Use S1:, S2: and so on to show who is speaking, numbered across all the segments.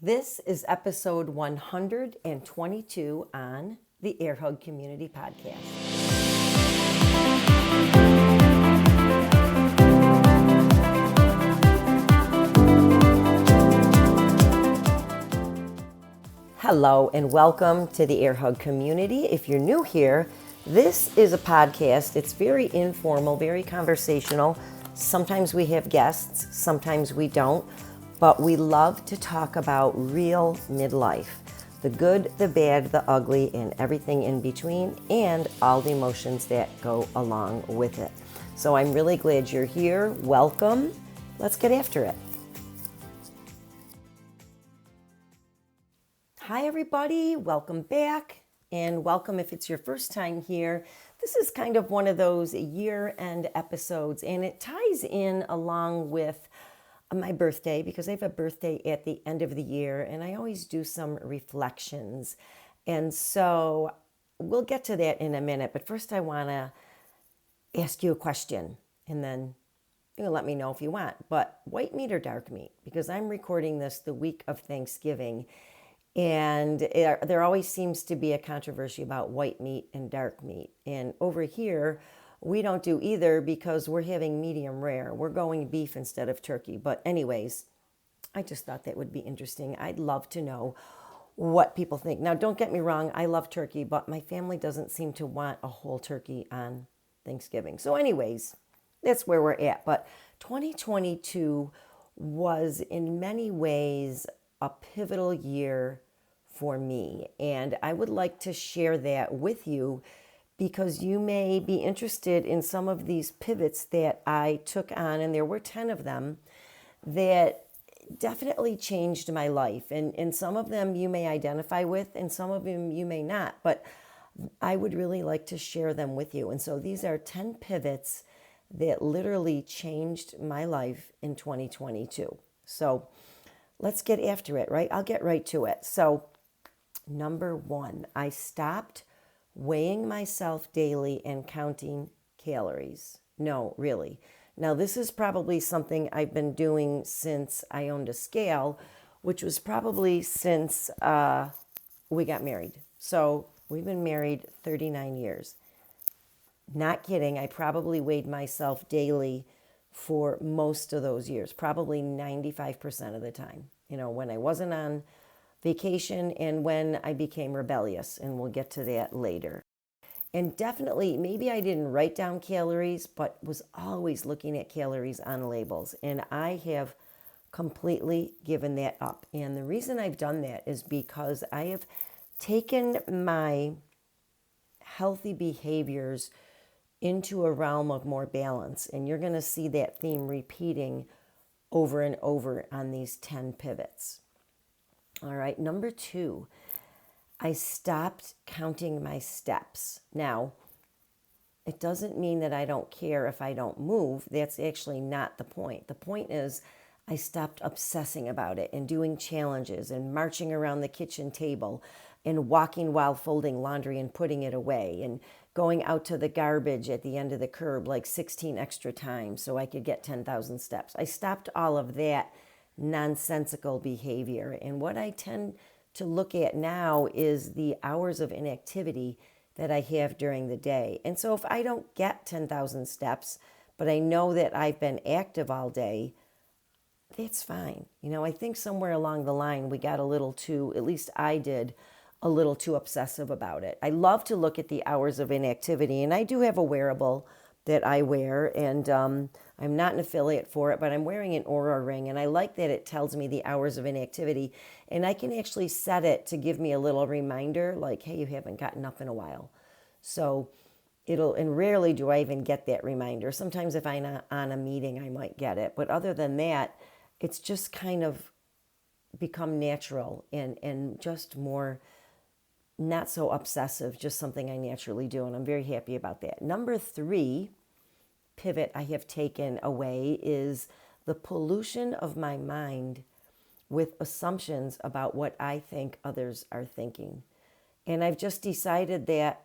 S1: This is episode 122 on the Air Hug Community Podcast. Hello and welcome to the Air Hug Community. If you're new here, this is a podcast. It's very informal, very conversational. Sometimes we have guests, sometimes we don't. But we love to talk about real midlife, the good, the bad, the ugly, and everything in between, and all the emotions that go along with it. So I'm really glad you're here. Welcome. Let's get after it. Hi, everybody. Welcome back, and welcome if it's your first time here. This is kind of one of those year-end episodes, and it ties in along with my birthday, because I have a birthday at the end of the year and I always do some reflections. And so we'll get to that in a minute. But first I want to ask you a question and then you let me know if you want. But white meat or dark meat? Because I'm recording this the week of Thanksgiving. And there always seems to be a controversy about white meat and dark meat. And over here, we don't do either because we're having medium rare. We're going beef instead of turkey. But anyways, I just thought that would be interesting. I'd love to know what people think. Now, don't get me wrong. I love turkey, but my family doesn't seem to want a whole turkey on Thanksgiving. So anyways, that's where we're at. But 2022 was in many ways a pivotal year for me. And I would like to share that with you because you may be interested in some of these pivots that I took on, and there were 10 of them that definitely changed my life. And some of them you may identify with, and some of them you may not, but I would really like to share them with you. And so these are 10 pivots that literally changed my life in 2022. So let's get after it, right? I'll get right to it. So number one, I stopped weighing myself daily and counting calories. No, really. Now, this is probably something I've been doing since I owned a scale, which was probably since we got married. So we've been married 39 years. Not kidding. I probably weighed myself daily for most of those years, probably 95% of the time. You know, when I wasn't on vacation and when I became rebellious, and we'll get to that later. And definitely, maybe I didn't write down calories, but was always looking at calories on labels. And I have completely given that up. And the reason I've done that is because I have taken my healthy behaviors into a realm of more balance. And you're going to see that theme repeating over and over on these 10 pivots. All right, number two, I stopped counting my steps. Now, it doesn't mean that I don't care if I don't move. That's actually not the point. The point is I stopped obsessing about it and doing challenges and marching around the kitchen table and walking while folding laundry and putting it away and going out to the garbage at the end of the curb like 16 extra times so I could get 10,000 steps. I stopped all of that nonsensical behavior. And what I tend to look at now is the hours of inactivity that I have during the day. And so if I don't get 10,000 steps, but I know that I've been active all day, that's fine. You know, I think somewhere along the line we got a little too, at least I did, a little too obsessive about it. I love to look at the hours of inactivity, and I do have a wearable that I wear, and I'm not an affiliate for it, but I'm wearing an Oura ring, and I like that it tells me the hours of inactivity, and I can actually set it to give me a little reminder, like, hey, you haven't gotten up in a while. So and rarely do I even get that reminder. Sometimes if I'm on a meeting, I might get it, but other than that, it's just kind of become natural and just more not so obsessive, just something I naturally do, and I'm very happy about that. Number three pivot I have taken away is the pollution of my mind with assumptions about what I think others are thinking. And I've just decided that,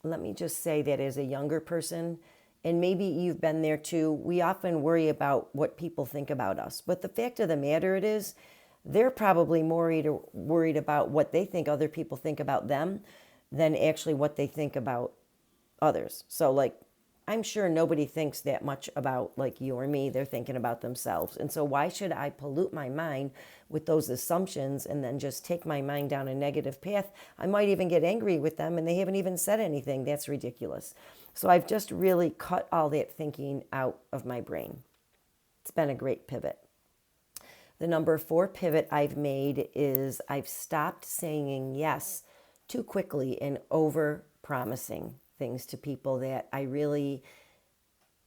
S1: let me just say that as a younger person And maybe you've been there too. We often worry about what people think about us. But the fact of the matter it is, they're probably more worried about what they think other people think about them than actually what they think about others. So like, I'm sure nobody thinks that much about like you or me. They're thinking about themselves. And so why should I pollute my mind with those assumptions and then just take my mind down a negative path? I might even get angry with them and they haven't even said anything. That's ridiculous. So I've just really cut all that thinking out of my brain. It's been a great pivot. The number 4 pivot I've made is I've stopped saying yes too quickly and over promising things to people that I really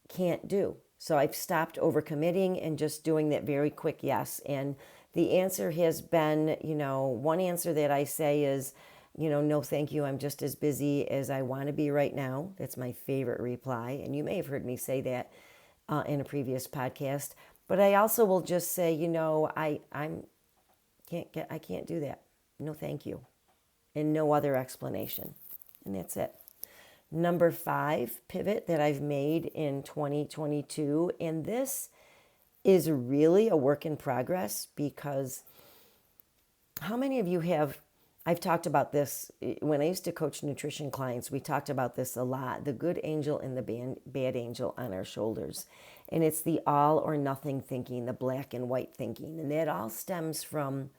S1: can't do. So I've stopped overcommitting and just doing that very quick yes. And the answer has been, one answer that I say is, no, thank you. I'm just as busy as I want to be right now. That's my favorite reply. And you may have heard me say that in a previous podcast. But I also will just say, I can't do that. No, thank you. And no other explanation. And that's it. Number 5 pivot that I've made in 2022, and this is really a work in progress because how many of you I've talked about this when I used to coach nutrition clients, we talked about this a lot, the good angel and the bad angel on our shoulders. And it's the all or nothing thinking, the black and white thinking, and that all stems from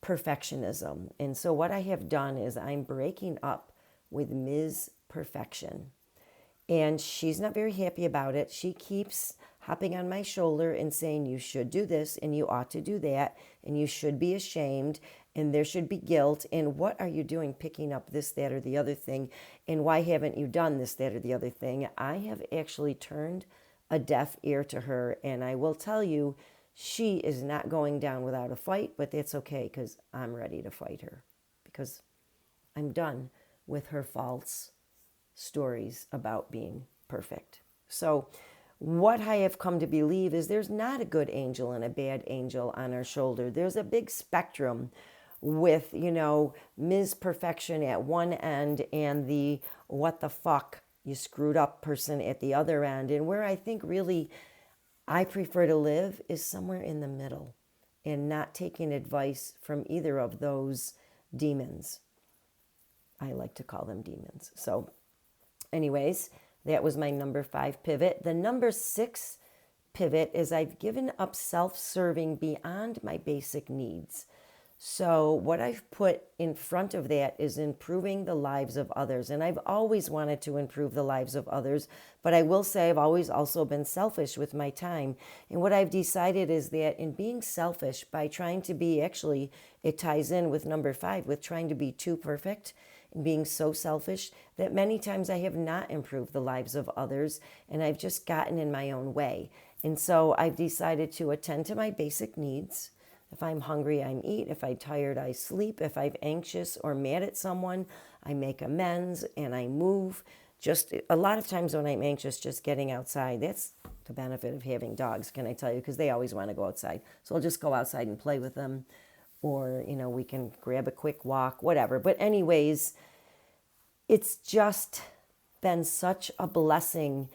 S1: perfectionism. And so what I have done is I'm breaking up with Ms. Perfection. And she's not very happy about it. She keeps hopping on my shoulder and saying, you should do this and you ought to do that and you should be ashamed and there should be guilt. And what are you doing picking up this, that, or the other thing? And why haven't you done this, that, or the other thing? I have actually turned a deaf ear to her. And I will tell you, she is not going down without a fight, but that's okay because I'm ready to fight her because I'm done with her false stories about being perfect. So what I have come to believe is there's not a good angel and a bad angel on our shoulder. There's a big spectrum with, Ms. Perfection at one end and the what the fuck you screwed up person at the other end. And where I think really I prefer to live is somewhere in the middle and not taking advice from either of those demons. I like to call them demons. So anyways, that was my number 5 pivot. The number 6 pivot is I've given up self-serving beyond my basic needs. So what I've put in front of that is improving the lives of others. And I've always wanted to improve the lives of others, but I will say I've always also been selfish with my time. And what I've decided is that in being selfish by trying to be, actually, it ties in with number 5, with trying to be too perfect and being so selfish that many times I have not improved the lives of others and I've just gotten in my own way. And so I've decided to attend to my basic needs. If I'm hungry, I eat. If I'm tired, I sleep. If I'm anxious or mad at someone, I make amends and I move. Just a lot of times when I'm anxious, just getting outside, that's the benefit of having dogs, can I tell you, because they always want to go outside. So I'll just go outside and play with them. Or, we can grab a quick walk, whatever. But anyways, it's just been such a blessing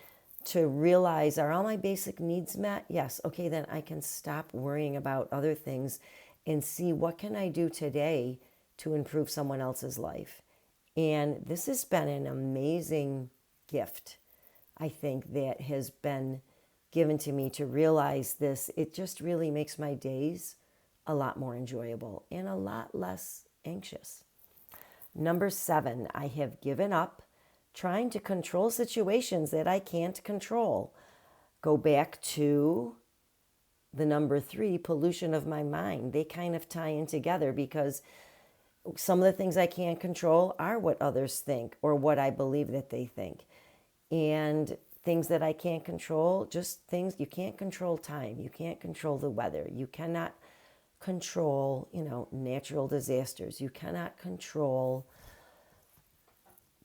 S1: to realize, are all my basic needs met? Yes. Okay, then I can stop worrying about other things and see what can I do today to improve someone else's life. And this has been an amazing gift, I think, that has been given to me to realize this. It just really makes my days a lot more enjoyable and a lot less anxious. Number 7, I have given up trying to control situations that I can't control. Go back to the number 3, pollution of my mind. They kind of tie in together because some of the things I can't control are what others think or what I believe that they think. And things that I can't control, just things you can't control. Time. You can't control the weather. You cannot control, natural disasters. You cannot control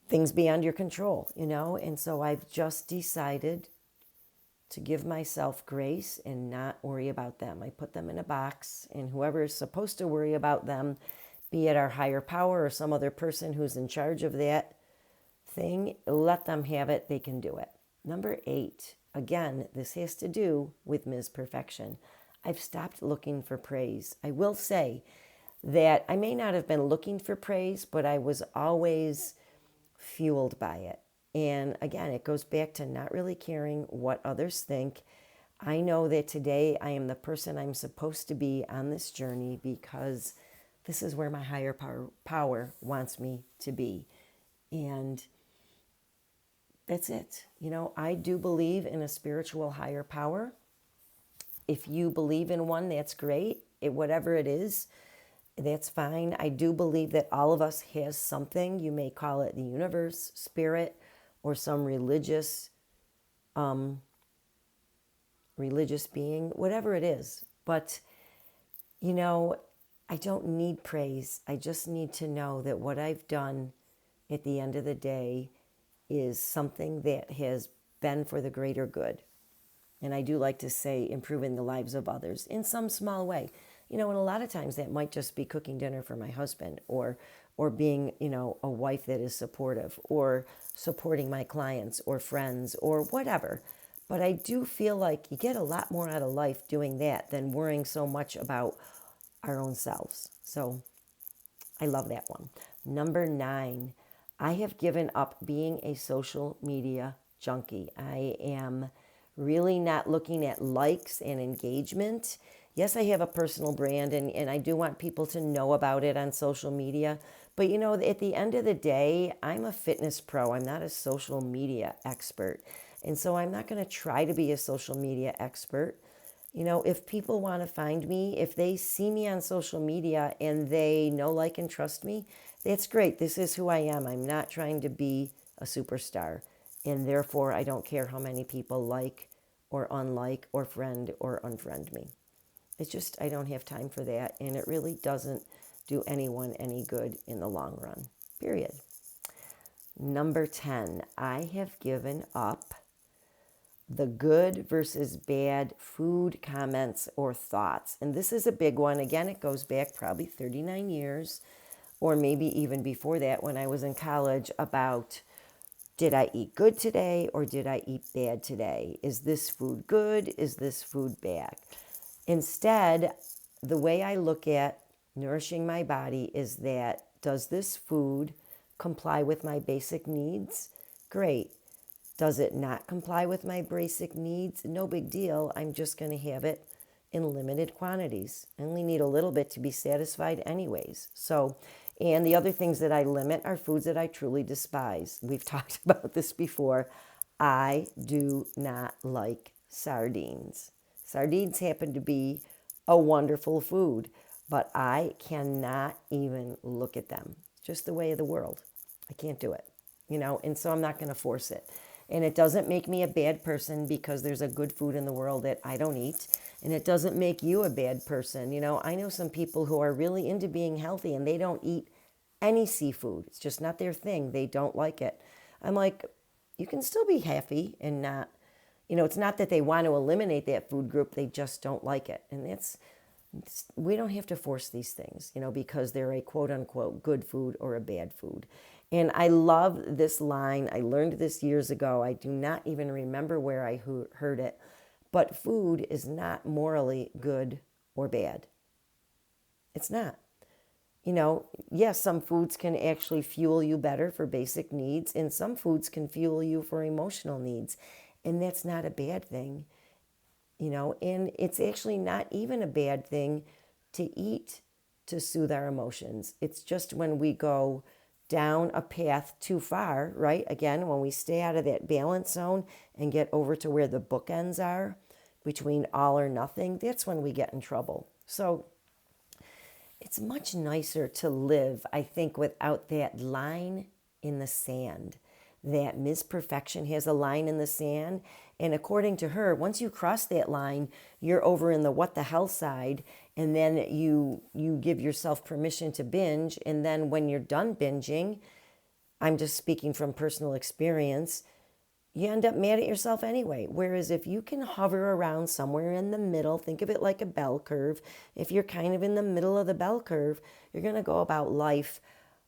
S1: things beyond your control, And so I've just decided to give myself grace and not worry about them. I put them in a box, and whoever is supposed to worry about them, be it our higher power or some other person who's in charge of that thing, let them have it. They can do it. Number 8, again, this has to do with Ms. Perfection. I've stopped looking for praise. I will say that I may not have been looking for praise, but I was always fueled by it. And again, it goes back to not really caring what others think. I know that today I am the person I'm supposed to be on this journey because this is where my higher power wants me to be. And that's it. I do believe in a spiritual higher power. If you believe in one, that's great. Whatever it is, that's fine. I do believe that all of us has something. You may call it the universe, spirit, or some religious being, whatever it is. But, I don't need praise. I just need to know that what I've done at the end of the day is something that has been for the greater good. And I do like to say improving the lives of others in some small way. And a lot of times that might just be cooking dinner for my husband or being, a wife that is supportive or supporting my clients or friends or whatever. But I do feel like you get a lot more out of life doing that than worrying so much about our own selves. So I love that one. Number 9, I have given up being a social media junkie. I am really not looking at likes and engagement. Yes, I have a personal brand and I do want people to know about it on social media. But at the end of the day, I'm a fitness pro. I'm not a social media expert. And so I'm not going to try to be a social media expert. If people want to find me, if they see me on social media and they know, like, and trust me, that's great. This is who I am. I'm not trying to be a superstar. And therefore, I don't care how many people like or unlike or friend or unfriend me. It's just, I don't have time for that. And it really doesn't do anyone any good in the long run, period. Number 10, I have given up the good versus bad food comments or thoughts. And this is a big one. Again, it goes back probably 39 years or maybe even before that when I was in college about, did I eat good today or did I eat bad today? Is this food good? Is this food bad? Instead, the way I look at nourishing my body is that, does this food comply with my basic needs? Great. Does it not comply with my basic needs? No big deal. I'm just going to have it in limited quantities. I only need a little bit to be satisfied anyways. So, and the other things that I limit are foods that I truly despise. We've talked about this before. I do not like sardines. Sardines happen to be a wonderful food, but I cannot even look at them. Just the way of the world. I can't do it, and so I'm not going to force it. And it doesn't make me a bad person because there's a good food in the world that I don't eat. And it doesn't make you a bad person. I know some people who are really into being healthy and they don't eat any seafood. It's just not their thing. They don't like it. I'm like, you can still be happy and not, it's not that they want to eliminate that food group. They just don't like it. And we don't have to force these things, because they're a quote unquote good food or a bad food. And I love this line. I learned this years ago. I do not even remember where I heard it. But food is not morally good or bad. It's not. Yes, some foods can actually fuel you better for basic needs, and some foods can fuel you for emotional needs. And that's not a bad thing. And it's actually not even a bad thing to eat to soothe our emotions. It's just when we go down a path too far, right? Again, when we stay out of that balance zone and get over to where the bookends are between all or nothing, that's when we get in trouble. So it's much nicer to live, I think, without that line in the sand. That Ms. Perfection has a line in the sand. And according to her, once you cross that line, you're over in the what the hell side. And then you give yourself permission to binge. And then when you're done binging, I'm just speaking from personal experience, you end up mad at yourself anyway. Whereas if you can hover around somewhere in the middle, think of it like a bell curve. If you're kind of in the middle of the bell curve, you're going to go about life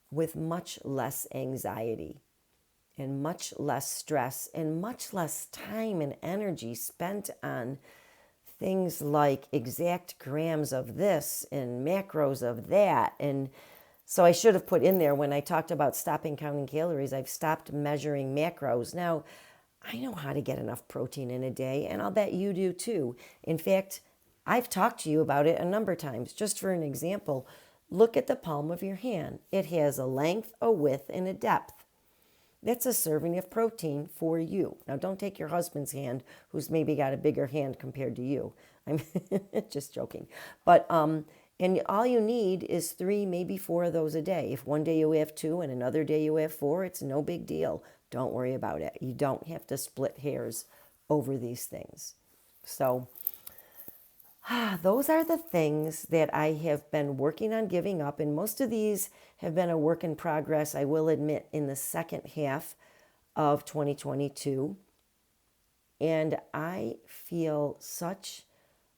S1: with much less anxiety. and much less stress and much less time and energy spent on things like exact grams of this and macros of that. And so I should have put in there when I talked about stopping counting calories, I've stopped measuring macros. Now, I know how to get enough protein in a day, and I'll bet you do too. In fact, I've talked to you about it a number of times. Just for an example, look at the palm of your hand. It has a length, a width, and a depth. That's a serving of protein for you. Now, don't take your husband's hand, who's maybe got a bigger hand compared to you. I'm just joking. But, and all you need is 3, maybe 4 of those a day. If one day you have 2 and another day you have 4, it's no big deal. Don't worry about it. You don't have to split hairs over these things. So, those are the things that I have been working on giving up, and most of these have been a work in progress, I will admit, in the second half of 2022. And I feel such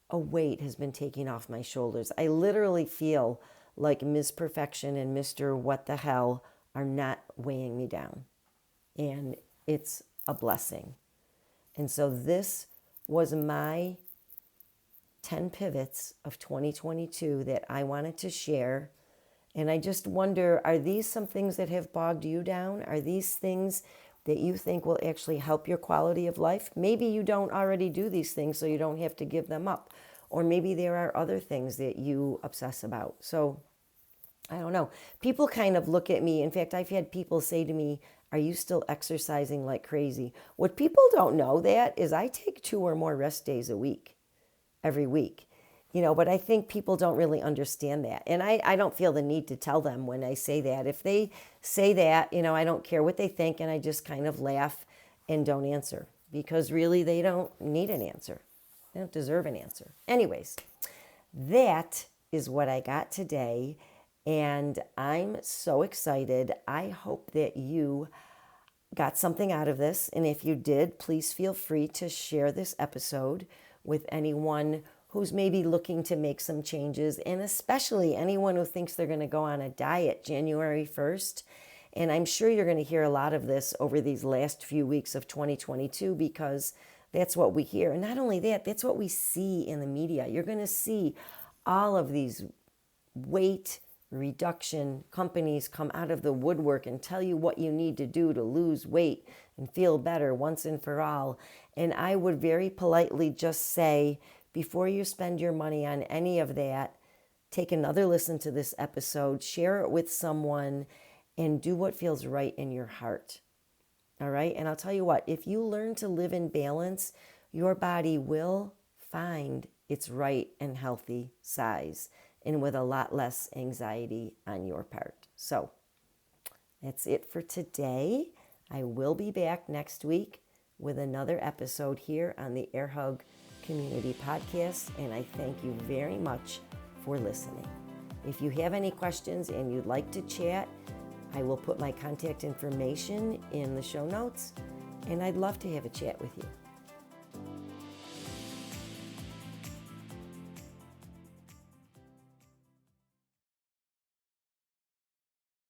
S1: a weight has been taken off my shoulders. I literally feel like Ms. Perfection and Mr. What the Hell are not weighing me down. And it's a blessing. And so this was my 10 pivots of 2022 that I wanted to share. And I just wonder, are these some things that have bogged you down? Are these things that you think will actually help your quality of life? Maybe you don't already do these things, so you don't have to give them up. Or maybe there are other things that you obsess about. So I don't know. People kind of look at me. In fact, I've had people say to me, are you still exercising like crazy? What people don't know that is I take 2 or more rest days a week. Every week, but I think people don't really understand that. And I don't feel the need to tell them when I say that. If they say that, I don't care what they think, and I just kind of laugh and don't answer, because really they don't need an answer. They don't deserve an answer. Anyways, that is what I got today, and I'm so excited. I hope that you got something out of this, and if you did, please feel free to share this episode with anyone who's maybe looking to make some changes, and especially anyone who thinks they're going to go on a diet January 1st. And I'm sure you're going to hear a lot of this over these last few weeks of 2022, because that's what we hear. And not only that, that's what we see in the media. You're going to see all of these weight reduction companies come out of the woodwork and tell you what you need to do to lose weight and feel better once and for all. And I would very politely just say, before you spend your money on any of that, take another listen to this episode, share it with someone, and do what feels right in your heart. All right? And I'll tell you what, if you learn to live in balance, your body will find its right and healthy size, and with a lot less anxiety on your part. So that's it for today. I will be back next week with another episode here on the Air Hug Community Podcast, and I thank you very much for listening. If you have any questions and you'd like to chat, I will put my contact information in the show notes, and I'd love to have a chat with you.